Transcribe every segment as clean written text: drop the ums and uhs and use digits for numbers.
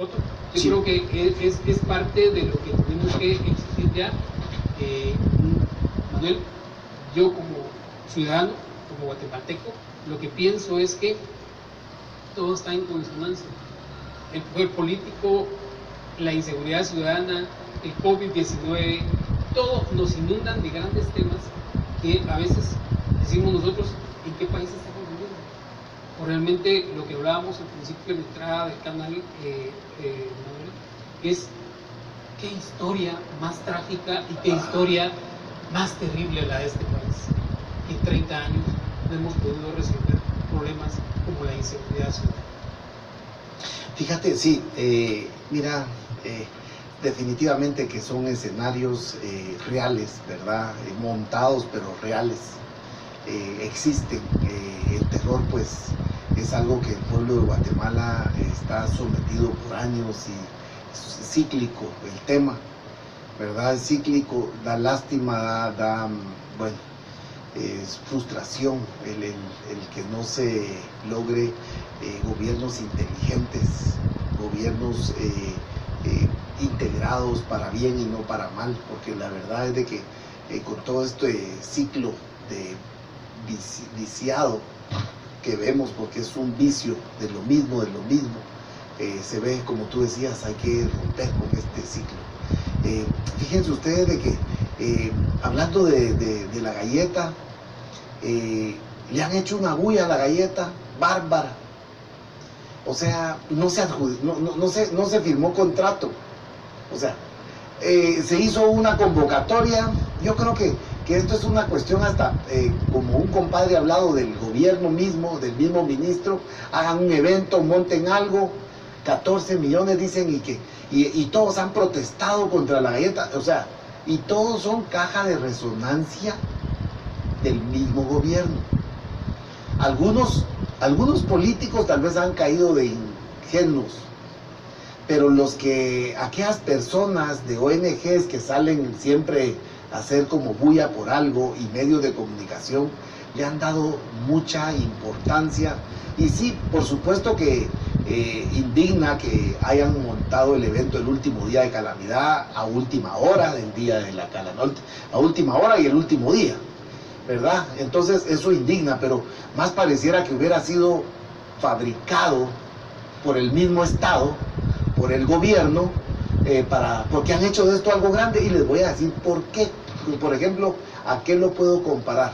Otro. Yo Sí. creo que es parte de lo que tenemos que exigir ya. Manuel, yo como ciudadano, como guatemalteco, lo que pienso es que todo está en consonancia. El poder político, la inseguridad ciudadana, el COVID-19, todo nos inundan de grandes temas que a veces decimos nosotros, ¿en qué país estamos viviendo? O realmente lo que hablábamos al principio de entrada del canal, Manuel, es qué historia más trágica y qué historia más terrible la de este país. En 30 años no hemos podido resolver problemas como la inseguridad ciudadana. Fíjate, sí, mira, definitivamente que son escenarios reales, ¿verdad? Montados, pero reales. Existen. El terror, pues, es algo que el pueblo de Guatemala está sometido por años y es cíclico el tema, ¿verdad? Es cíclico, da lástima, bueno, es frustración el que no se logre gobiernos inteligentes, gobiernos integrados para bien y no para mal, porque la verdad es de que con todo este ciclo de viciado que vemos, porque es un vicio de lo mismo, se ve, como tú decías, hay que romper con este ciclo. Fíjense ustedes de que hablando de la galleta, le han hecho una bulla a la galleta bárbara. O sea, no se firmó contrato. O sea, se hizo una convocatoria. Yo creo que esto es una cuestión hasta, como un compadre ha hablado del gobierno mismo, del mismo ministro, hagan un evento, monten algo, 14 millones dicen, y todos han protestado contra la galleta. O sea, y todos son caja de resonancia del mismo gobierno. Algunos políticos tal vez han caído de ingenuos, pero aquellas personas de ONGs que salen siempre a hacer como bulla por algo y medios de comunicación, le han dado mucha importancia. Y sí, por supuesto que indigna que hayan montado el evento el último día de calamidad, a última hora del día de la calamidad, a última hora y el último día, ¿verdad? Entonces eso indigna, pero más pareciera que hubiera sido fabricado por el mismo Estado, por el gobierno, porque han hecho de esto algo grande, y les voy a decir por qué. Por ejemplo, ¿a qué lo puedo comparar?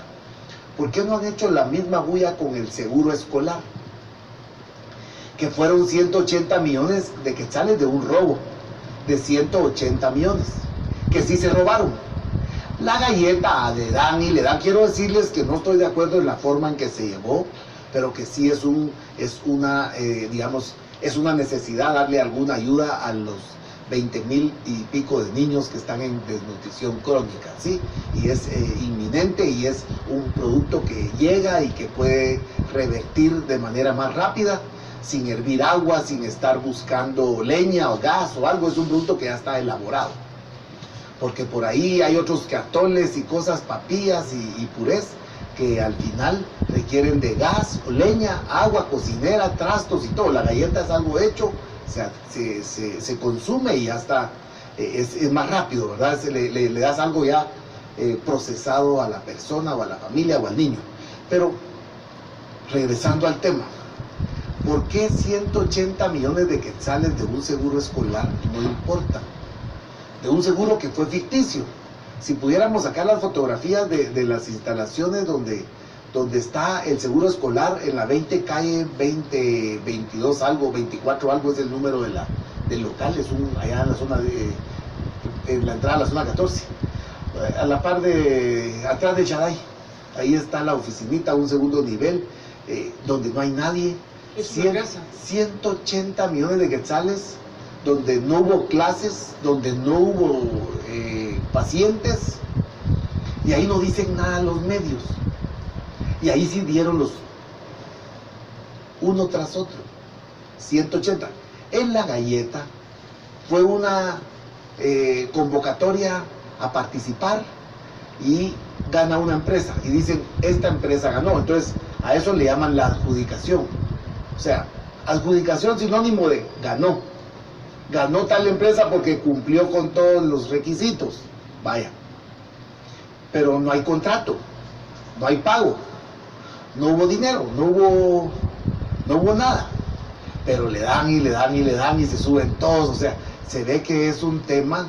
¿Por qué no han hecho la misma bulla con el seguro escolar? Que fueron 180 millones de quetzales de un robo, de 180 millones, que sí se robaron. La galleta le dan, quiero decirles que no estoy de acuerdo en la forma en que se llevó, pero que sí es una necesidad darle alguna ayuda a los 20,000 y pico de niños que están en desnutrición crónica, ¿sí? Y es inminente, y es un producto que llega y que puede revertir de manera más rápida, sin hervir agua, sin estar buscando leña o gas o algo. Es un producto que ya está elaborado. Porque por ahí hay otros cartones y cosas, papillas y purés, que al final requieren de gas, o leña, agua, cocinera, trastos y todo. La galleta es algo hecho, se consume y ya está, es más rápido, ¿verdad? Le das algo ya procesado a la persona o a la familia o al niño. Pero, regresando al tema, ¿por qué 180 millones de quetzales de un seguro escolar no importa? De un seguro que fue ficticio. Si pudiéramos sacar las fotografías de las instalaciones donde está el seguro escolar, en la 20 calle 22 algo, 24 algo es el número del local, es allá en la zona en la entrada a la zona 14, a la par atrás de Chaday, ahí está la oficinita, un segundo nivel, donde no hay nadie. 180 millones de quetzales, donde no hubo clases, donde no hubo pacientes, y ahí no dicen nada los medios. Y ahí sí dieron los uno tras otro, 180. En la galleta fue una convocatoria a participar y gana una empresa. Y dicen, esta empresa ganó. Entonces, a eso le llaman la adjudicación. O sea, adjudicación sinónimo de ganó. ganó tal empresa porque cumplió con todos los requisitos, vaya, pero no hay contrato, no hay pago, no hubo dinero, no hubo nada, pero le dan y le dan y le dan y se suben todos, o sea, se ve que es un tema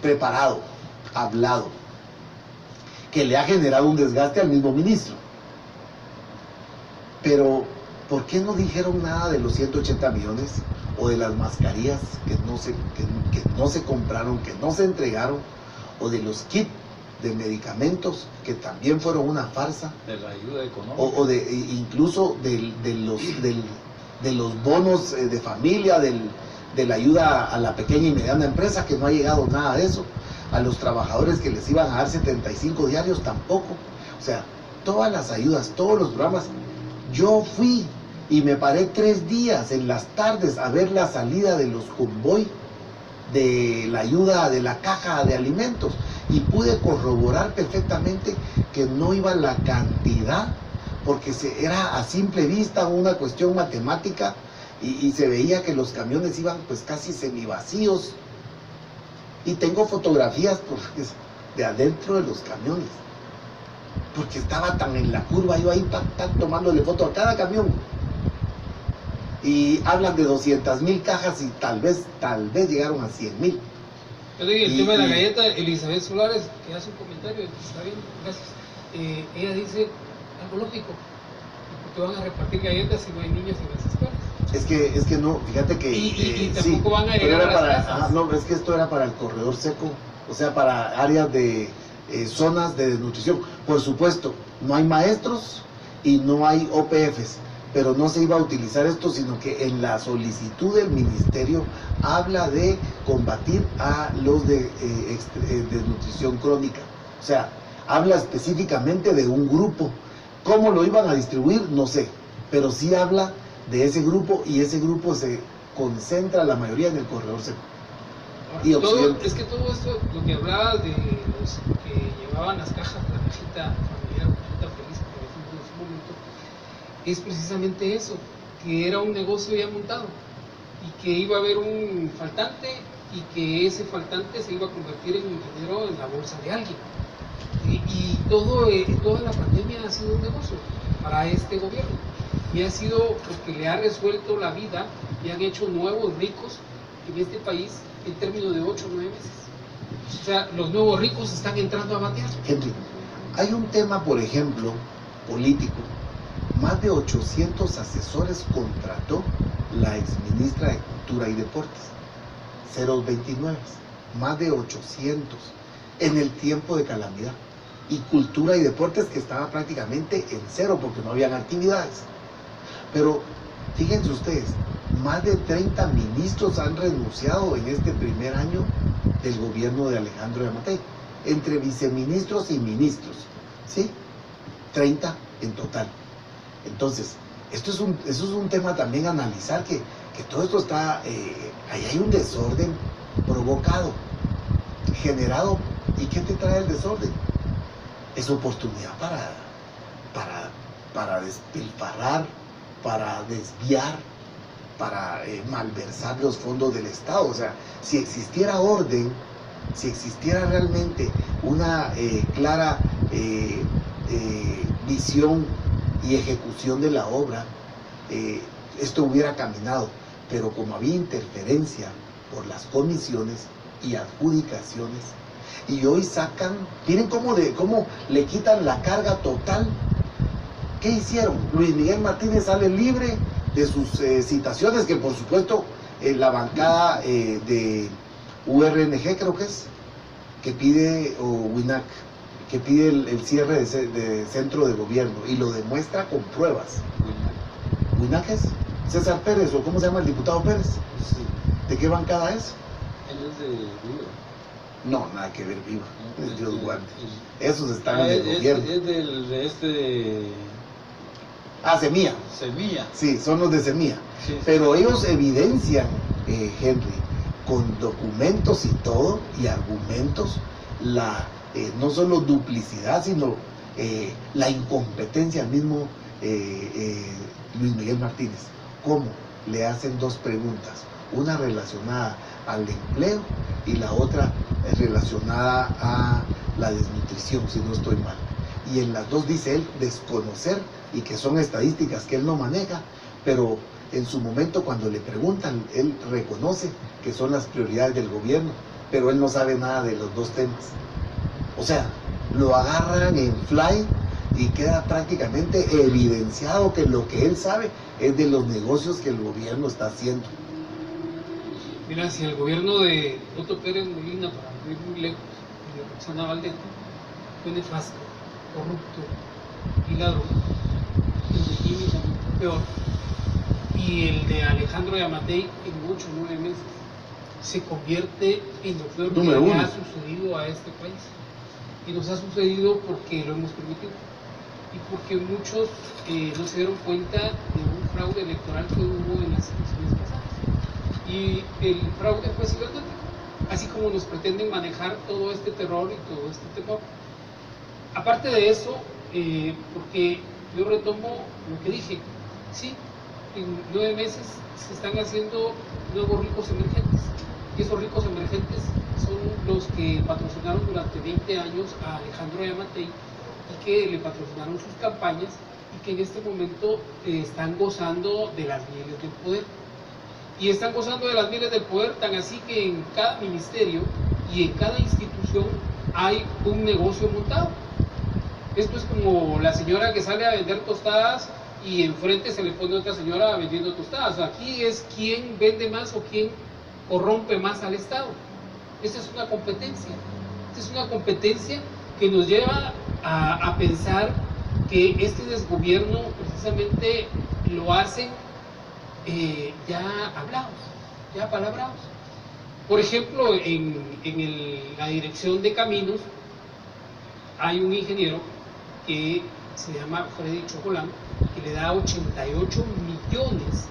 preparado, hablado, que le ha generado un desgaste al mismo ministro. Pero, ¿por qué no dijeron nada de los 180 millones o de las mascarillas que no se compraron, que no se entregaron, o de los kits de medicamentos que también fueron una farsa? De la ayuda económica. O incluso de los bonos de familia, de la ayuda a la pequeña y mediana empresa, que no ha llegado nada de eso. A los trabajadores que les iban a dar 75 diarios tampoco. O sea, todas las ayudas, todos los programas. Yo fui y me paré 3 días en las tardes a ver la salida de los convoy de la ayuda de la caja de alimentos y pude corroborar perfectamente que no iba la cantidad, porque era a simple vista una cuestión matemática y se veía que los camiones iban pues casi semivacíos. Y tengo fotografías de adentro de los camiones, porque estaba tan en la curva, yo ahí tomándole foto a cada camión. Y hablan de 200,000 cajas y tal vez llegaron a 100,000. Pero el tema de la galleta, Elizabeth Solares, que hace un comentario, está bien, gracias. Ella dice algo lógico, porque van a repartir galletas si no hay niños en las escuelas. Es que no, fíjate que... Y tampoco van a llegar a las casas. No, es que esto era para el corredor seco, o sea, para áreas de zonas de desnutrición. Por supuesto, no hay maestros y no hay OPFs, pero no se iba a utilizar esto, sino que en la solicitud del ministerio habla de combatir a los de desnutrición crónica. O sea, habla específicamente de un grupo. ¿Cómo lo iban a distribuir? No sé, pero sí habla de ese grupo, y ese grupo se concentra la mayoría en el corredor seco. Es que todo esto, lo que hablaba de los que llevaban las cajas, la cajita familiar, la cajita feliz, por ejemplo, en su momento, es precisamente eso, que era un negocio ya montado y que iba a haber un faltante y que ese faltante se iba a convertir en dinero en la bolsa de alguien. Y toda la pandemia ha sido un negocio para este gobierno, y ha sido porque le ha resuelto la vida y han hecho nuevos ricos en este país en términos de 8 o 9 meses. O sea, los nuevos ricos están entrando a batear. Henry, hay un tema, por ejemplo, político. Más de 800 asesores contrató la exministra de Cultura y Deportes, 029, más de 800 en el tiempo de calamidad. Y Cultura y Deportes que estaba prácticamente en cero porque no habían actividades. Pero fíjense ustedes, más de 30 ministros han renunciado en este primer año del gobierno de Alejandro Yamatei, entre viceministros y ministros, ¿sí? 30 en total. Entonces, eso es un tema también a analizar, que todo esto está, ahí hay un desorden provocado, generado. ¿Y qué te trae el desorden? Es oportunidad para despilfarrar, para desviar, para malversar los fondos del Estado. O sea, si existiera orden, si existiera realmente una clara visión y ejecución de la obra, esto hubiera caminado. Pero como había interferencia por las comisiones y adjudicaciones, y hoy sacan, miren cómo le quitan la carga total. ¿Qué hicieron? Luis Miguel Martínez sale libre de sus citaciones, que por supuesto la bancada de URNG, creo que es, que pide, o WINAC, que pide el cierre de centro de gobierno, y lo demuestra con pruebas. ¿WINAC es? César Pérez, o ¿cómo se llama el diputado Pérez? Sí. ¿De qué bancada es? Él es de Viva. No, nada que ver, Viva. No, Dios guarde. Esos están en el es gobierno. de Semilla. Semilla. Sí, son los de Semilla. Sí, Pero sí. ellos evidencian, Henry, con documentos y todo, y argumentos, no solo duplicidad, sino la incompetencia al mismo Luis Miguel Martínez. ¿Cómo? le hacen dos preguntas, una relacionada al empleo y la otra relacionada a la desnutrición, si no estoy mal. Y en las dos dice él desconocer, y que son estadísticas que él no maneja, pero en su momento cuando le preguntan, él reconoce que son las prioridades del gobierno, pero él no sabe nada de los dos temas. O sea, lo agarran en fly y queda prácticamente evidenciado que lo que él sabe es de los negocios que el gobierno está haciendo. Mira, si el gobierno de Otto Pérez Molina, para no ir muy lejos, y de Roxana Valdez, fue nefasto, corrupto y ladrón, el de Jimmy también fue peor, y el de Alejandro Yamatei en 8 o 9 meses se convierte en lo peor que le ha sucedido a este país. Y nos ha sucedido porque lo hemos permitido y porque muchos no se dieron cuenta de un fraude electoral que hubo en las elecciones pasadas. Y el fraude fue cibernético, así como nos pretenden manejar todo este terror y todo este temor. Aparte de eso, porque yo retomo lo que dije, sí, en 9 meses se están haciendo nuevos ricos emergentes, y esos ricos emergentes son los que patrocinaron durante 20 años a Alejandro Yamatei y que le patrocinaron sus campañas y que en este momento están gozando de las mieles del poder. Y están gozando de las mieles del poder tan así que en cada ministerio y en cada institución hay un negocio montado. Esto es como la señora que sale a vender tostadas y enfrente se le pone otra señora vendiendo tostadas. Aquí es quién vende más o quién corrompe más al Estado. Esta es una competencia. Esta es una competencia que nos lleva a pensar que este desgobierno precisamente lo hacen ya hablados, ya palabrados. Por ejemplo, en la dirección de caminos hay un ingeniero que se llama Freddy Chojolán, que le da 88 millones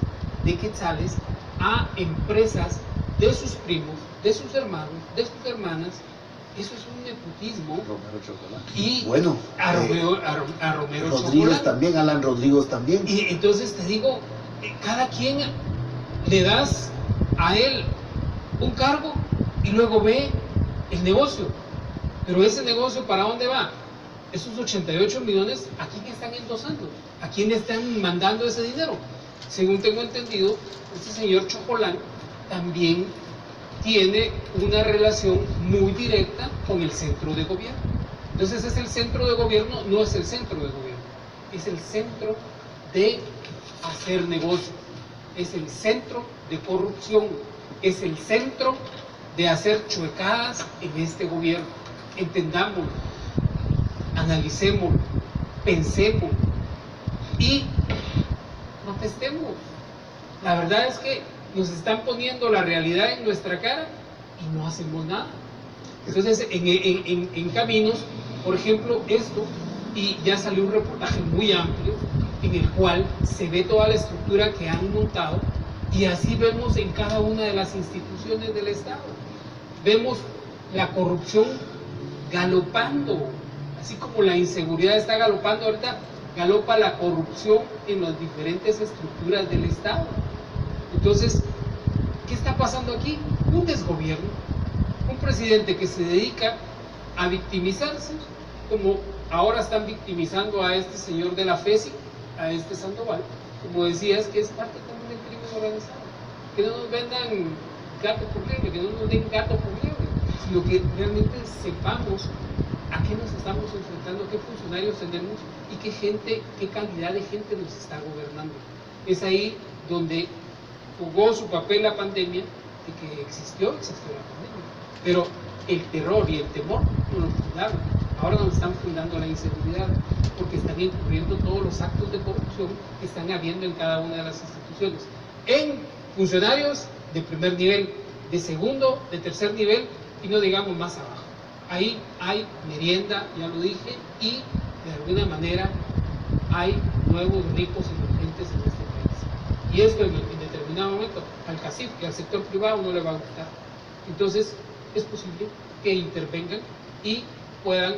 de quetzales a empresas de sus primos, de sus hermanos, de sus hermanas. Eso es un nepotismo. Romero Chocolate. Y bueno, a Romero Rodríguez Chocolate también, Alan Rodríguez también. Y entonces te digo, cada quien le das a él un cargo y luego ve el negocio. Pero ese negocio, ¿para dónde va? Esos 88 millones, ¿a quién están endosando? ¿A quién le están mandando ese dinero? Según tengo entendido, este señor Chojolán también tiene una relación muy directa con el centro de gobierno. Entonces es el centro de gobierno, no es el centro de gobierno, es el centro de hacer negocio, es el centro de corrupción, es el centro de hacer chuecadas en este gobierno. Entendámoslo, analicémoslo, pensemos y protestemos. La verdad es que nos están poniendo la realidad en nuestra cara y no hacemos nada. Entonces, en caminos, por ejemplo, esto, y ya salió un reportaje muy amplio en el cual se ve toda la estructura que han montado, y así vemos en cada una de las instituciones del Estado. Vemos la corrupción galopando, así como la inseguridad está galopando ahorita, galopa la corrupción en las diferentes estructuras del Estado. Entonces, ¿qué está pasando aquí? Un desgobierno, un presidente que se dedica a victimizarse, como ahora están victimizando a este señor de la FESI, a este Sandoval, como decías, que es parte también del crimen organizado. Que no nos vendan gato por liebre, que no nos den gato por liebre, sino que realmente sepamos a qué nos estamos enfrentando, qué funcionarios tenemos y qué gente, qué calidad de gente nos está gobernando. Es ahí donde jugó su papel la pandemia, de que existió la pandemia, pero el terror y el temor no nos fundaron. Ahora nos están fundando la inseguridad, porque están incurriendo todos los actos de corrupción que están habiendo en cada una de las instituciones, en funcionarios de primer nivel, de segundo, de tercer nivel, y no digamos más abajo. Ahí hay merienda, ya lo dije, y de alguna manera hay nuevos ricos emergentes en este país. Y esto en determinado momento al CACIF, que al sector privado no le va a gustar. Entonces es posible que intervengan y puedan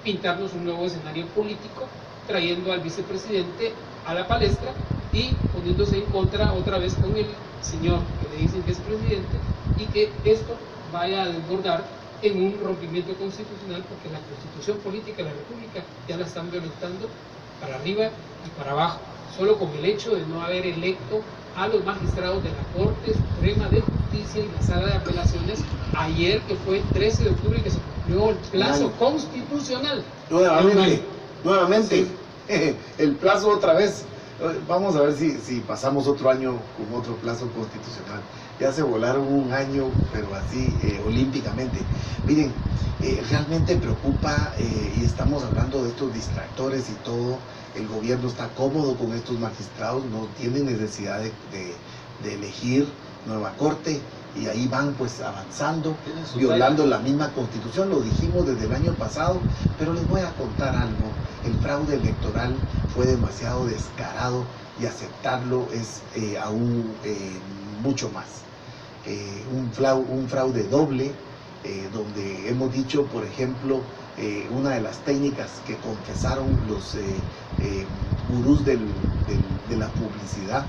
pintarnos un nuevo escenario político, trayendo al vicepresidente a la palestra y poniéndose en contra otra vez con el señor que le dicen que es presidente, y que esto vaya a desbordar en un rompimiento constitucional, porque la constitución política de la República ya la están violentando para arriba y para abajo, solo con el hecho de no haber electo a los magistrados de la Corte Suprema de Justicia y la Sala de Apelaciones ayer, que fue 13 de octubre, y que se cumplió el plazo constitucional. Nuevamente, el plazo otra vez. Vamos a ver si pasamos otro año con otro plazo constitucional. Ya se volaron un año, pero así olímpicamente. Miren, realmente preocupa, y estamos hablando de estos distractores y todo. El gobierno está cómodo con estos magistrados, no tienen necesidad de elegir nueva corte, y ahí van pues avanzando, violando la misma constitución. Lo dijimos desde el año pasado, pero les voy a contar algo. El fraude electoral fue demasiado descarado, y aceptarlo es aún mucho más. Un fraude doble, donde hemos dicho, por ejemplo, una de las técnicas que confesaron los gurús de la publicidad,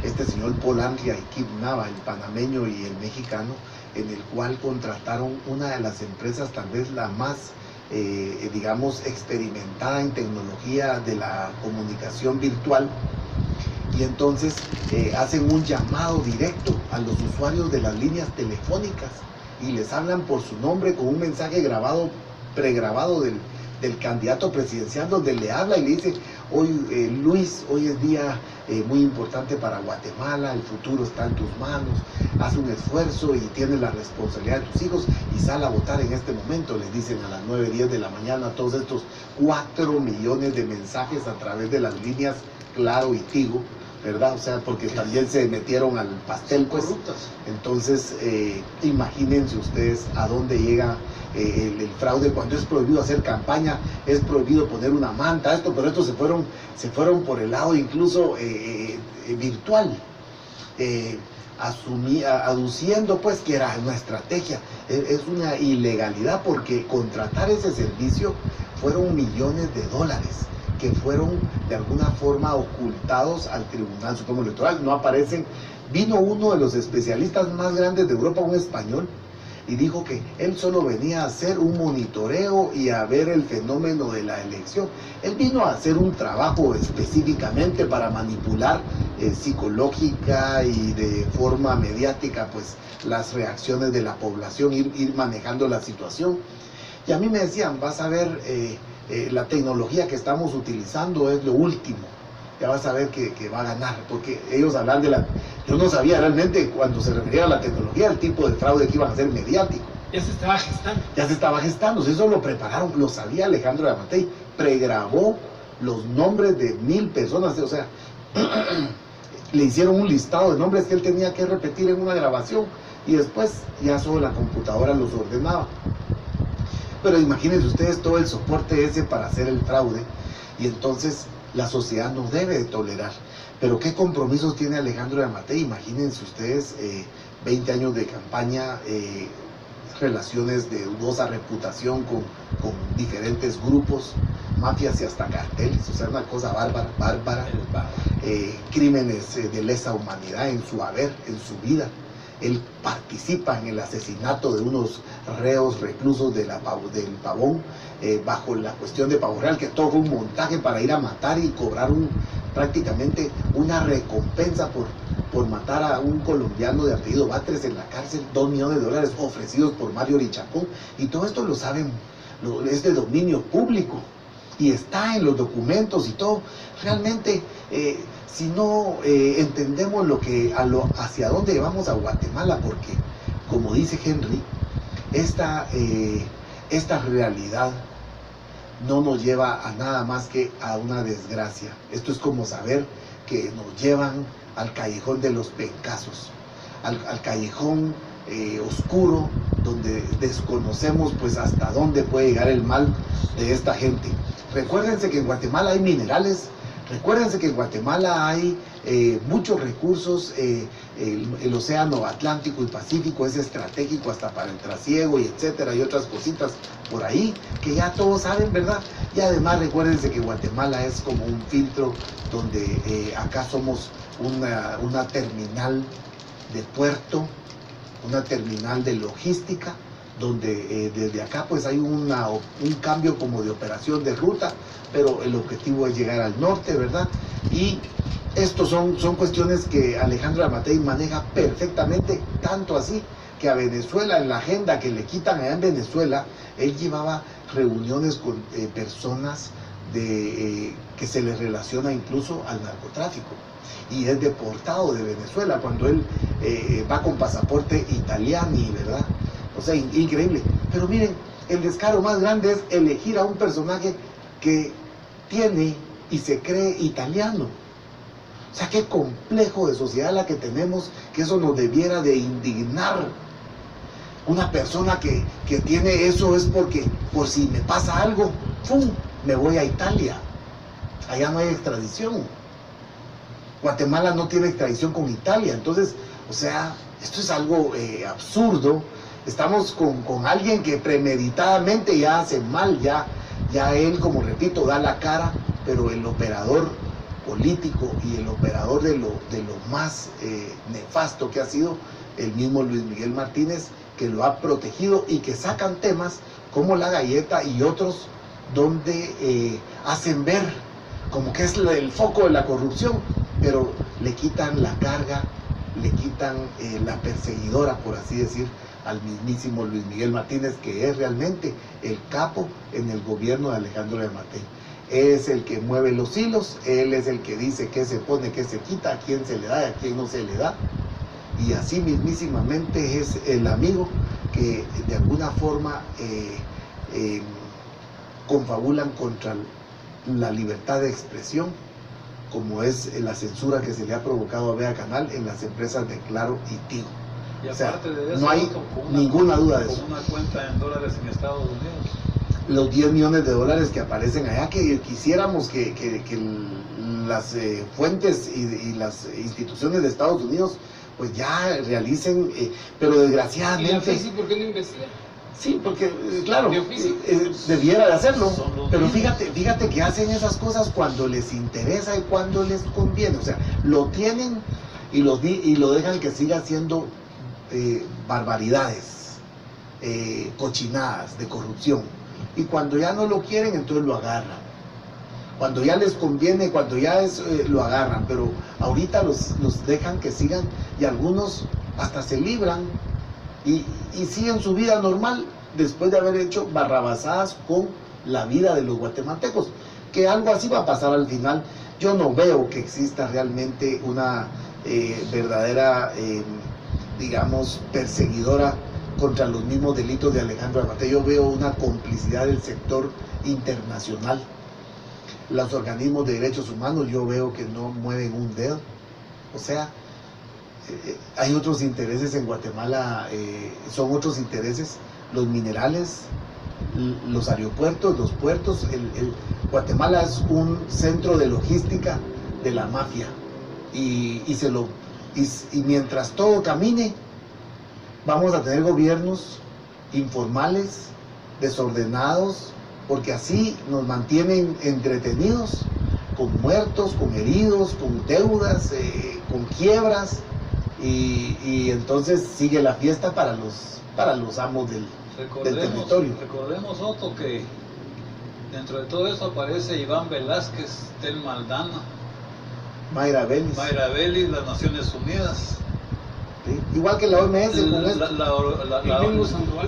este señor Polanria y Kip Nava, el panameño y el mexicano, en el cual contrataron una de las empresas, tal vez la más digamos experimentada en tecnología de la comunicación virtual, y entonces hacen un llamado directo a los usuarios de las líneas telefónicas y les hablan por su nombre con un mensaje pregrabado del candidato presidencial, donde le habla y le dice: hoy Luis, hoy es día muy importante para Guatemala, el futuro está en tus manos, haz un esfuerzo y tienes la responsabilidad de tus hijos y sal a votar en este momento. Les dicen a las 9:10 de la mañana todos estos 4 millones de mensajes a través de las líneas Claro y Tigo, ¿verdad? O sea, porque también se metieron al pastel, pues. Entonces, imagínense ustedes a dónde llega el fraude. Cuando es prohibido hacer campaña, es prohibido poner una manta, pero estos se fueron por el lado incluso virtual, aduciendo pues que era una estrategia. Es una ilegalidad, porque contratar ese servicio fueron millones de dólares que fueron de alguna forma ocultados al Tribunal Supremo Electoral. No aparecen. Vino uno de los especialistas más grandes de Europa, un español, y dijo que él solo venía a hacer un monitoreo y a ver el fenómeno de la elección. Él vino a hacer un trabajo específicamente para manipular psicológica y de forma mediática pues las reacciones de la población, ir manejando la situación. Y a mí me decían: vas a ver, la tecnología que estamos utilizando es lo último, ya vas a ver que va a ganar, porque ellos hablan de yo no sabía realmente, cuando se refería a la tecnología, el tipo de fraude que iban a hacer mediático. Ya se estaba gestando. Ya se estaba gestando, eso lo prepararon, lo sabía Alejandro Yamatei, pregrabó los nombres de 1000 personas, o sea, le hicieron un listado de nombres que él tenía que repetir en una grabación, y después ya solo la computadora los ordenaba. Pero imagínense ustedes todo el soporte ese para hacer el fraude, y entonces la sociedad no debe de tolerar. Pero ¿qué compromisos tiene Alejandro Yamatei? Imagínense ustedes, 20 años de campaña, relaciones de dudosa reputación con diferentes grupos, mafias y hasta carteles, o sea, una cosa bárbara, crímenes de lesa humanidad en su haber, en su vida. Él participa en el asesinato de unos reos reclusos del Pavón, bajo la cuestión de Pavo Real, que todo fue un montaje para ir a matar y cobrar prácticamente una recompensa por matar a un colombiano de apellido Batres en la cárcel, $2 millones ofrecidos por Mario Richacón. Y todo esto lo saben, es de dominio público y está en los documentos y todo. Realmente, si no entendemos hacia dónde llevamos a Guatemala, porque como dice Henry, esta realidad no nos lleva a nada más que a una desgracia. Esto es como saber que nos llevan al callejón de los pencasos, al callejón oscuro, donde desconocemos pues hasta dónde puede llegar el mal de esta gente. Recuérdense que en Guatemala hay minerales, recuérdense que en Guatemala hay muchos recursos, el océano Atlántico y Pacífico es estratégico hasta para el trasiego y etcétera, y otras cositas por ahí que ya todos saben, ¿verdad? Y además recuérdense que Guatemala es como un filtro donde acá somos una terminal de puerto, una terminal de logística, donde desde acá pues hay un cambio como de operación de ruta, pero el objetivo es llegar al norte, ¿verdad? Y estos son cuestiones que Alejandro Yamatei maneja perfectamente, tanto así que a Venezuela, en la agenda que le quitan allá en Venezuela, él llevaba reuniones con personas que se les relaciona incluso al narcotráfico, y es deportado de Venezuela cuando él va con pasaporte italiano, ¿verdad? O sea, increíble. Pero miren, el descaro más grande es elegir a un personaje que tiene y se cree italiano. O sea, qué complejo de sociedad la que tenemos, que eso nos debiera de indignar. Una persona que tiene eso es porque, por si me pasa algo, ¡pum!, me voy a Italia. Allá no hay extradición. Guatemala no tiene extradición con Italia. Entonces, o sea, esto es algo absurdo. Estamos con alguien que premeditadamente ya hace mal, ya él, como repito, da la cara, pero el operador político y el operador de lo más nefasto que ha sido el mismo Luis Miguel Martínez, que lo ha protegido y que sacan temas como La Galleta y otros donde hacen ver como que es el foco de la corrupción, pero le quitan la carga, le quitan la perseguidora, por así decir, al mismísimo Luis Miguel Martínez, que es realmente el capo en el gobierno de Alejandro Yamatei. Él es el que mueve los hilos, él es el que dice qué se pone, qué se quita, a quién se le da y a quién no se le da. Y así mismísimamente es el amigo que de alguna forma confabulan contra la libertad de expresión, como es la censura que se le ha provocado a Vea Canal en las empresas de Claro y Tigo. Y o sea, aparte de eso, no hay ninguna duda de eso. Con una cuenta en dólares en Estados Unidos. Los 10 millones de dólares que aparecen allá, que quisiéramos que las fuentes y las instituciones de Estados Unidos pues ya realicen, pero desgraciadamente... ¿Y la FESI por qué no investiga? Sí, porque claro, debiera de hacerlo, pero fíjate que hacen esas cosas cuando les interesa y cuando les conviene. O sea, lo tienen y lo dejan que siga haciendo barbaridades, cochinadas de corrupción. Y cuando ya no lo quieren, entonces lo agarran. Cuando ya les conviene, cuando ya lo agarran. Pero ahorita los dejan que sigan, y algunos hasta se libran y siguen su vida normal después de haber hecho barrabasadas con la vida de los guatemaltecos. Que algo así va a pasar al final. Yo no veo que exista realmente una verdadera, digamos, perseguidora contra los mismos delitos de Alejandro Yamatei. Yo veo una complicidad del sector internacional. Los organismos de derechos humanos yo veo que no mueven un dedo. O sea, hay otros intereses en Guatemala, son otros intereses, los minerales, los aeropuertos, los puertos. Guatemala es un centro de logística de la mafia, y mientras todo camine, vamos a tener gobiernos informales, desordenados, porque así nos mantienen entretenidos, con muertos, con heridos, con deudas, con quiebras, y entonces sigue la fiesta para los amos del territorio. Recordemos, Otto, que dentro de todo eso aparece Iván Velázquez, Tel Maldana, Mayra Vélez, las Naciones Unidas. ¿Sí? Igual que la OMS,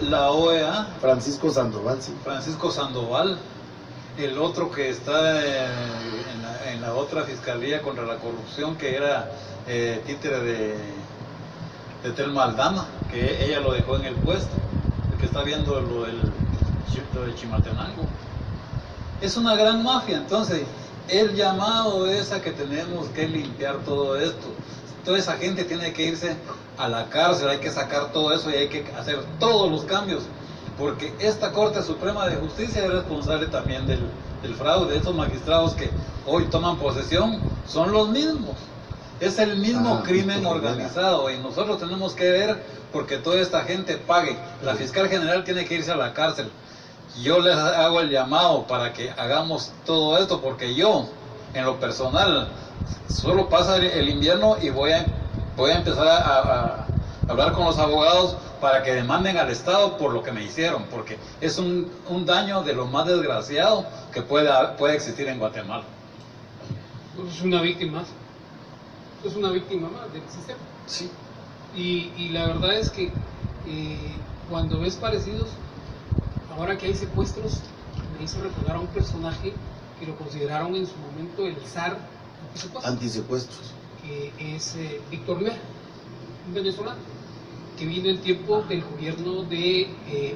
la OEA, Francisco Sandoval, sí. Francisco Sandoval, el otro que está en la otra fiscalía contra la corrupción, que era títere de Tel Maldana, que ella lo dejó en el puesto, el que está viendo lo de Chimaltenango. Es una gran mafia. Entonces el llamado es a que tenemos que limpiar todo esto. Toda esa gente tiene que irse a la cárcel, hay que sacar todo eso y hay que hacer todos los cambios, porque esta Corte Suprema de Justicia es responsable también del fraude. Estos magistrados que hoy toman posesión son los mismos Es el mismo crimen Víctor Rivera. organizado y nosotros tenemos que ver porque toda esta gente pague. La fiscal general tiene que irse a la cárcel. Yo les hago el llamado para que hagamos todo esto porque yo, en lo personal, solo pasa el invierno y voy a empezar a hablar con los abogados para que demanden al Estado por lo que me hicieron, porque es un daño de lo más desgraciado que puede existir en Guatemala. Pues es una víctima más. Es una víctima más del sistema. Sí. Y la verdad es que cuando ves parecidos, ahora que hay secuestros, me hizo recordar a un personaje que lo consideraron en su momento el zar Antisecuestros. que es Víctor Rivera, un venezolano, que vino en tiempo del gobierno de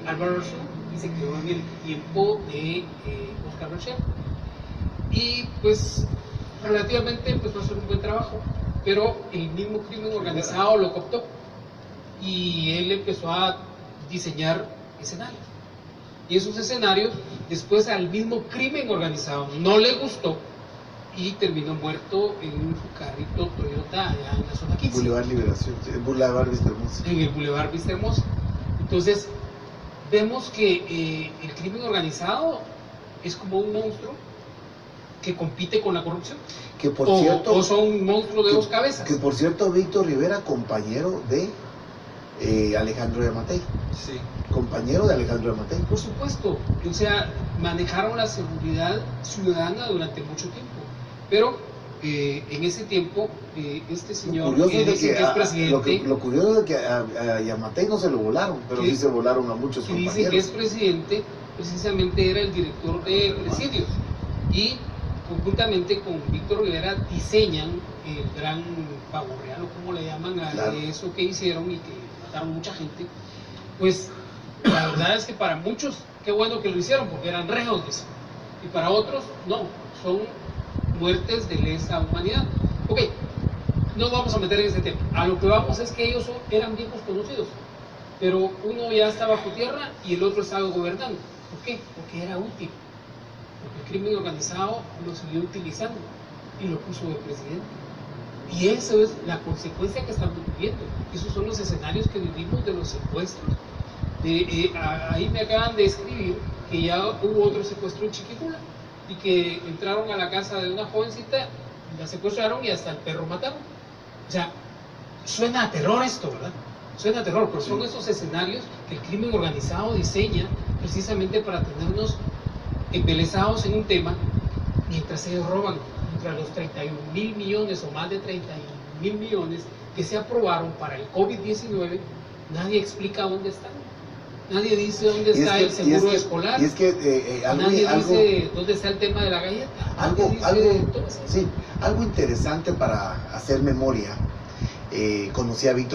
Álvaro Arzú y se quedó en el tiempo de Oscar Rocher. Y pues relativamente empezó a hacer un buen trabajo, pero el mismo crimen organizado lo cooptó y él empezó a diseñar escenarios. Y esos escenarios después al mismo crimen organizado no le gustó y terminó muerto en un carrito Toyota allá en la zona 15. Boulevard Liberación, Boulevard Vista Hermosa. En el Boulevard Vista Hermosa. Entonces, vemos que el crimen organizado es como un monstruo que compite con la corrupción. Que por O cierto, son un monstruo de dos cabezas. que por cierto, Víctor Rivera, compañero de Alejandro Yamatei. Sí. Compañero de Alejandro Yamatei. Por supuesto, o sea, manejaron la seguridad ciudadana durante mucho tiempo. Pero en ese tiempo, este señor que dice que es presidente, lo curioso es que a Yamatei no se lo volaron, pero que- sí se volaron a muchos que dice compañeros. que es presidente, precisamente era el director de presidios. Y conjuntamente con Víctor Rivera diseñan el gran pavo real, o como le llaman a Claro. eso que hicieron y que mataron mucha gente. Pues la verdad es que para muchos, qué bueno que lo hicieron, porque eran reos de eso. Y para otros, no, son muertes de lesa humanidad. Ok, no vamos a meter en ese tema. A lo que vamos es que ellos eran viejos conocidos, pero uno ya está bajo tierra y el otro estaba gobernando. ¿Por qué? Porque era útil. Porque el crimen organizado lo siguió utilizando y lo puso de presidente. Y eso es la consecuencia que estamos viviendo. Esos son los escenarios que vivimos de los secuestros. Ahí me acaban de escribir que ya hubo otro secuestro en Chiquimula y que entraron a la casa de una jovencita, la secuestraron y hasta el perro mataron. O sea, suena a terror esto, ¿verdad? Suena a terror, pero son esos escenarios que el crimen organizado diseña precisamente para tenernos embelesados en un tema mientras ellos roban. Entre los 31.000 millones o más de 31.000 millones que se aprobaron para el COVID-19, nadie explica dónde están. Nadie dice dónde está el seguro escolar. Y es que Nadie dice dónde está el tema de la galleta. algo interesante para hacer memoria. Conocí a Víctor